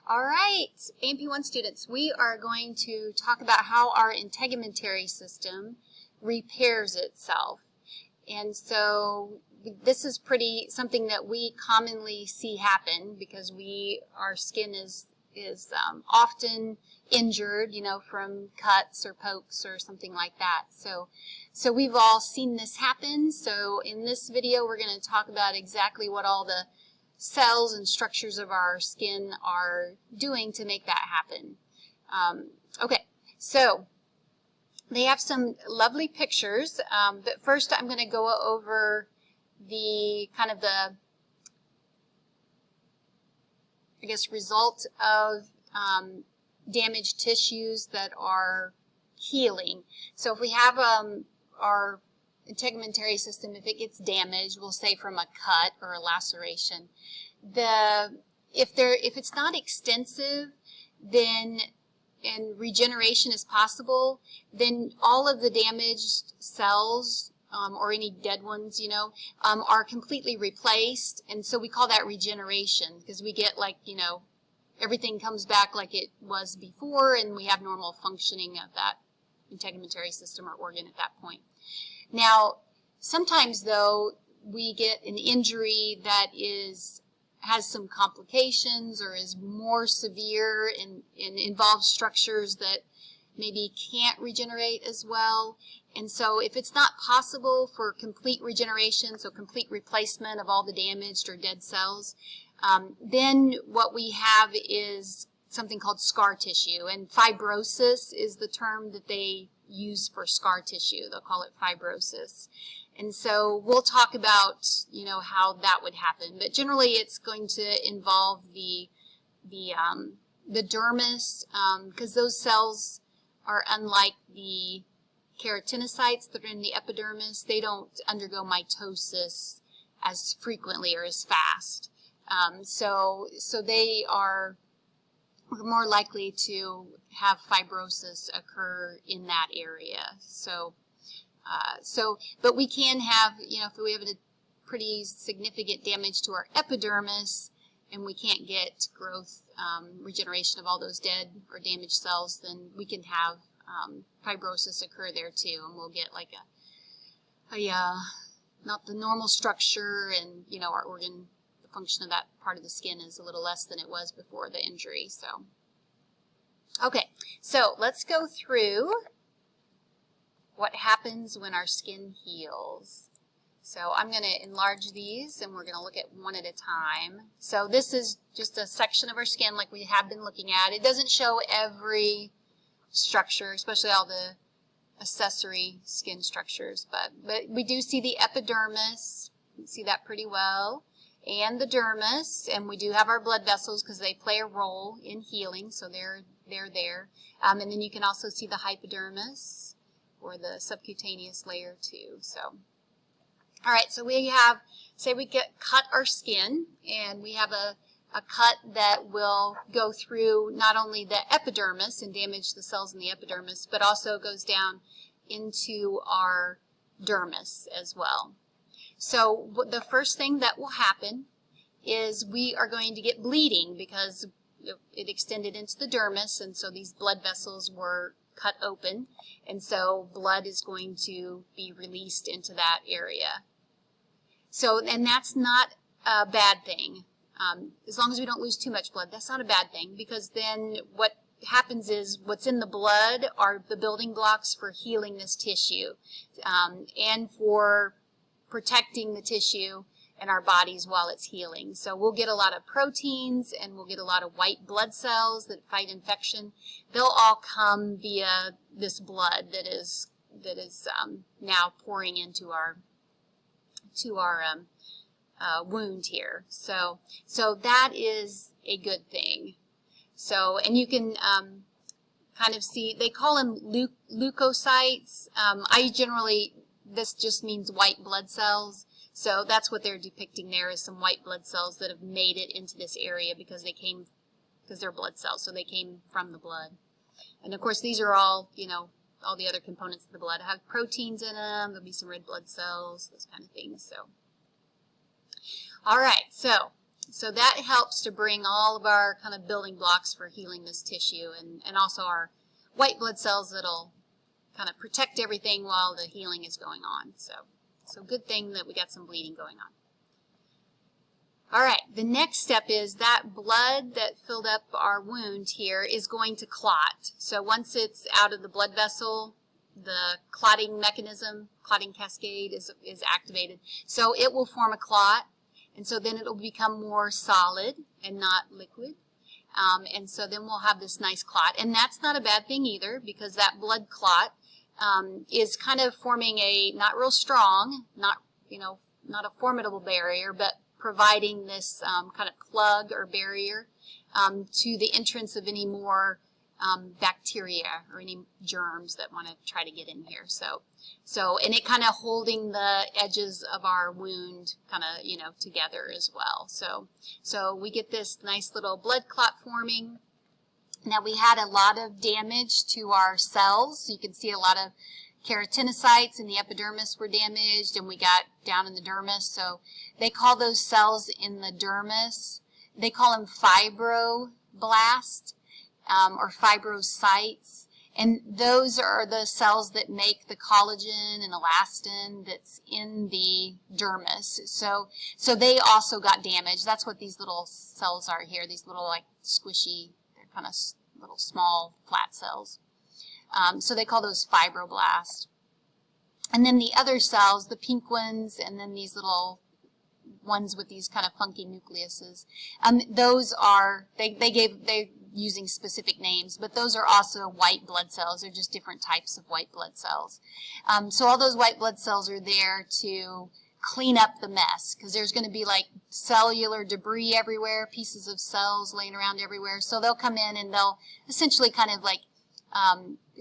All right, AMP1 students, we are going to talk about how our integumentary system repairs itself. And so this is something that we commonly see happen because our skin is often injured, from cuts or pokes or something like that. So we've all seen this happen. So in this video, we're going to talk about exactly what all the cells and structures of our skin are doing to make that happen. Okay, so they have some lovely pictures, but first I'm going to go over the result of damaged tissues that are healing. So if we have our integumentary system, if it gets damaged, we'll say from a cut or a laceration, if it's not extensive, then and regeneration is possible, then all of the damaged cells or any dead ones, are completely replaced, and so we call that regeneration because we get everything comes back like it was before, and we have normal functioning of that integumentary system or organ at that point. Now, sometimes though, we get an injury that has some complications or is more severe and involves structures that maybe can't regenerate as well. And so if it's not possible for complete regeneration, so complete replacement of all the damaged or dead cells, then what we have is something called scar tissue. And fibrosis is the term that they use for scar tissue. They'll call it fibrosis. And so we'll talk about, how that would happen. But generally it's going to involve the dermis, because those cells are unlike the keratinocytes that are in the epidermis. They don't undergo mitosis as frequently or as fast. So they are more likely to have fibrosis occur in that area. But we can have, if we have a pretty significant damage to our epidermis and we can't get growth, regeneration of all those dead or damaged cells, then we can have fibrosis occur there too, and we'll get like not the normal structure, and our organ, the function of that part of the skin is a little less than it was before the injury. So, okay, so let's go through what happens when our skin heals. So I'm going to enlarge these and we're going to look at one at a time. So this is just a section of our skin like we have been looking at. It doesn't show every structure, especially all the accessory skin structures, but we do see the epidermis. You can see that pretty well, and the dermis, and we do have our blood vessels because they play a role in healing, so they're there. And then you can also see the hypodermis, or the subcutaneous layer too. So, all right, so we have, say we cut our skin, and we have a cut that will go through not only the epidermis and damage the cells in the epidermis, but also goes down into our dermis as well. So the first thing that will happen is we are going to get bleeding because it extended into the dermis, and so these blood vessels were cut open, and so blood is going to be released into that area. So, and that's not a bad thing. As long as we don't lose too much blood, that's not a bad thing, because then what happens is what's in the blood are the building blocks for healing this tissue, and for protecting the tissue in our bodies while it's healing. So we'll get a lot of proteins, and we'll get a lot of white blood cells that fight infection. They'll all come via this blood that is now pouring into our wound here. So that is a good thing. So, and you can kind of see, they call them leukocytes. This just means white blood cells. So that's what they're depicting there, is some white blood cells that have made it into this area because they're blood cells, so they came from the blood. And of course these are all, all the other components of the blood have proteins in them. There'll be some red blood cells, those kind of things. So, all right, so So that helps to bring all of our kind of building blocks for healing this tissue, and also our white blood cells that'll kind of protect everything while the healing is going on. So good thing that we got some bleeding going on. All right, the next step is that blood that filled up our wound here is going to clot. So once it's out of the blood vessel, the clotting mechanism, clotting cascade is activated. So it will form a clot, and so then it'll become more solid and not liquid. And so then we'll have this nice clot. And that's not a bad thing either, because that blood clot is kind of forming a not real strong, not a formidable barrier, but providing this kind of plug or barrier to the entrance of any more bacteria or any germs that want to try to get in here. And it kind of holding the edges of our wound kind of, together as well. So we get this nice little blood clot forming. Now we had a lot of damage to our cells. So you can see a lot of keratinocytes in the epidermis were damaged, and we got down in the dermis. So they call those cells in the dermis, they call them fibroblasts or fibrocytes. And those are the cells that make the collagen and elastin that's in the dermis. So they also got damaged. That's what these little cells are here, these little like squishy, they're kind of little small flat cells. So they call those fibroblasts. And then the other cells, the pink ones, and then these little ones with these kind of funky nucleuses, those are, they're using specific names, but those are also white blood cells. They're just different types of white blood cells. So all those white blood cells are there to clean up the mess, because there's going to be like cellular debris everywhere, pieces of cells laying around everywhere. So they'll come in and they'll essentially kind of like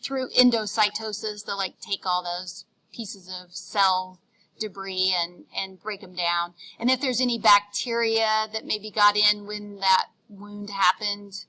through endocytosis, they'll like take all those pieces of cell debris and break them down. And if there's any bacteria that maybe got in when that wound happened,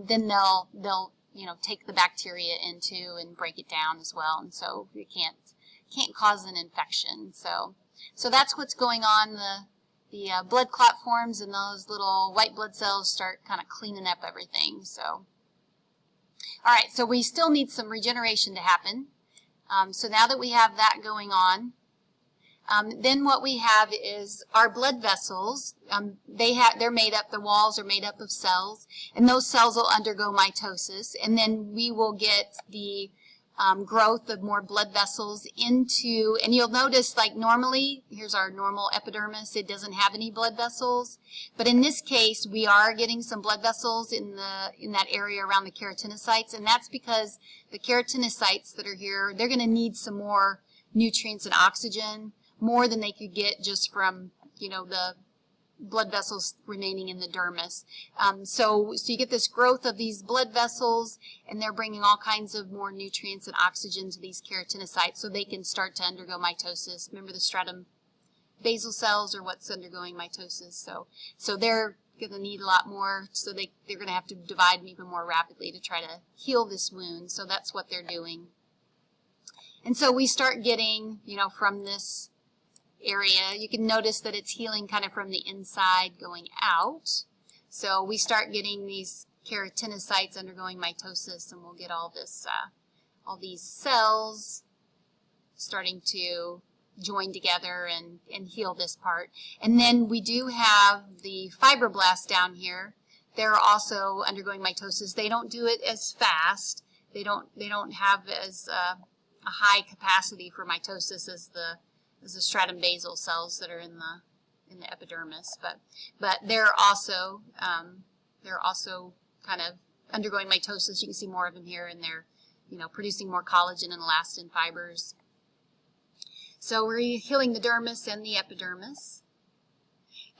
then they'll take the bacteria into and break it down as well. And so it can't cause an infection. So that's what's going on. The blood clot forms, and those little white blood cells start kind of cleaning up everything. So. All right, so we still need some regeneration to happen. So now that we have that going on, then what we have is our blood vessels. They're made up, the walls are made up of cells, and those cells will undergo mitosis, and then we will get the growth of more blood vessels into, and you'll notice like normally, here's our normal epidermis, it doesn't have any blood vessels, but in this case we are getting some blood vessels in that area around the keratinocytes, and that's because the keratinocytes that are here, they're going to need some more nutrients and oxygen, more than they could get just from, the blood vessels remaining in the dermis. So you get this growth of these blood vessels, and they're bringing all kinds of more nutrients and oxygen to these keratinocytes so they can start to undergo mitosis. Remember the stratum basal cells are what's undergoing mitosis. So they're going to need a lot more, so they're going to have to divide even more rapidly to try to heal this wound. So that's what they're doing. And so we start getting, from this area, you can notice that it's healing kind of from the inside going out. So we start getting these keratinocytes undergoing mitosis, and we'll get all these cells starting to join together and heal this part. And then we do have the fibroblasts down here. They're also undergoing mitosis. They don't do it as fast. They don't have as a high capacity for mitosis as the stratum basal cells that are in the epidermis, but they're also kind of undergoing mitosis. You can see more of them here, and they're producing more collagen and elastin fibers. So we're healing the dermis and the epidermis.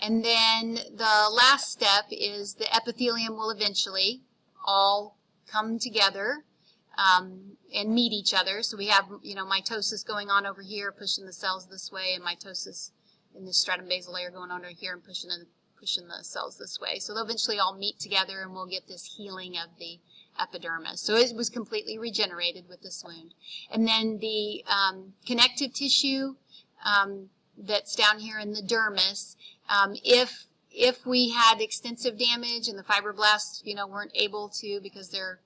And then the last step is the epithelium will eventually all come together and meet each other. So we have, mitosis going on over here, pushing the cells this way, and mitosis in the stratum basal layer going on over here and pushing the cells this way. So they'll eventually all meet together, and we'll get this healing of the epidermis. So it was completely regenerated with this wound. And then the connective tissue that's down here in the dermis, if if we had extensive damage and the fibroblasts, weren't able to, because their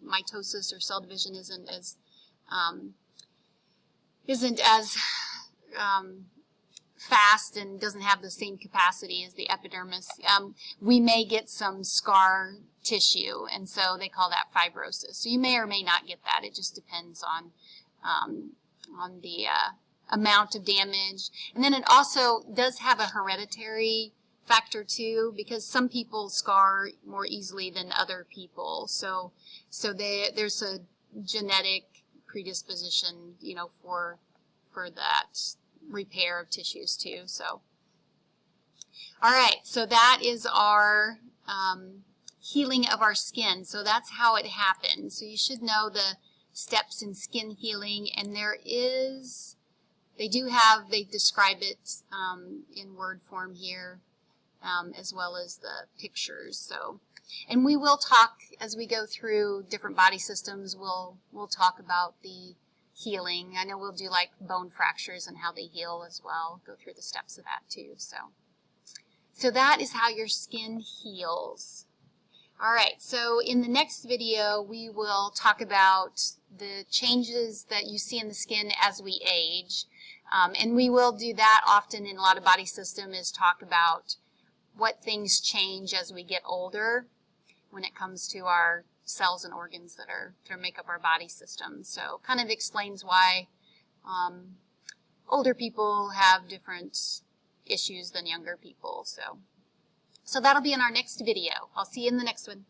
mitosis or cell division isn't as fast and doesn't have the same capacity as the epidermis, we may get some scar tissue, and so they call that fibrosis. So you may or may not get that. It just depends on the amount of damage. And then it also does have a hereditary factor too, because some people scar more easily than other people. So there's a genetic predisposition, for that repair of tissues too. So, all right, so that is our healing of our skin. So that's how it happens. So you should know the steps in skin healing, and they describe it in word form here, as well as the pictures. So, and we will talk as we go through different body systems. We'll talk about the healing. I know we'll do like bone fractures and how they heal as well. Go through the steps of that too. So that is how your skin heals. All right, so in the next video, we will talk about the changes that you see in the skin as we age. And we will do that often in a lot of body system, is talk about what things change as we get older when it comes to our cells and organs that make up our body system. So kind of explains why older people have different issues than younger people. So that'll be in our next video. I'll see you in the next one.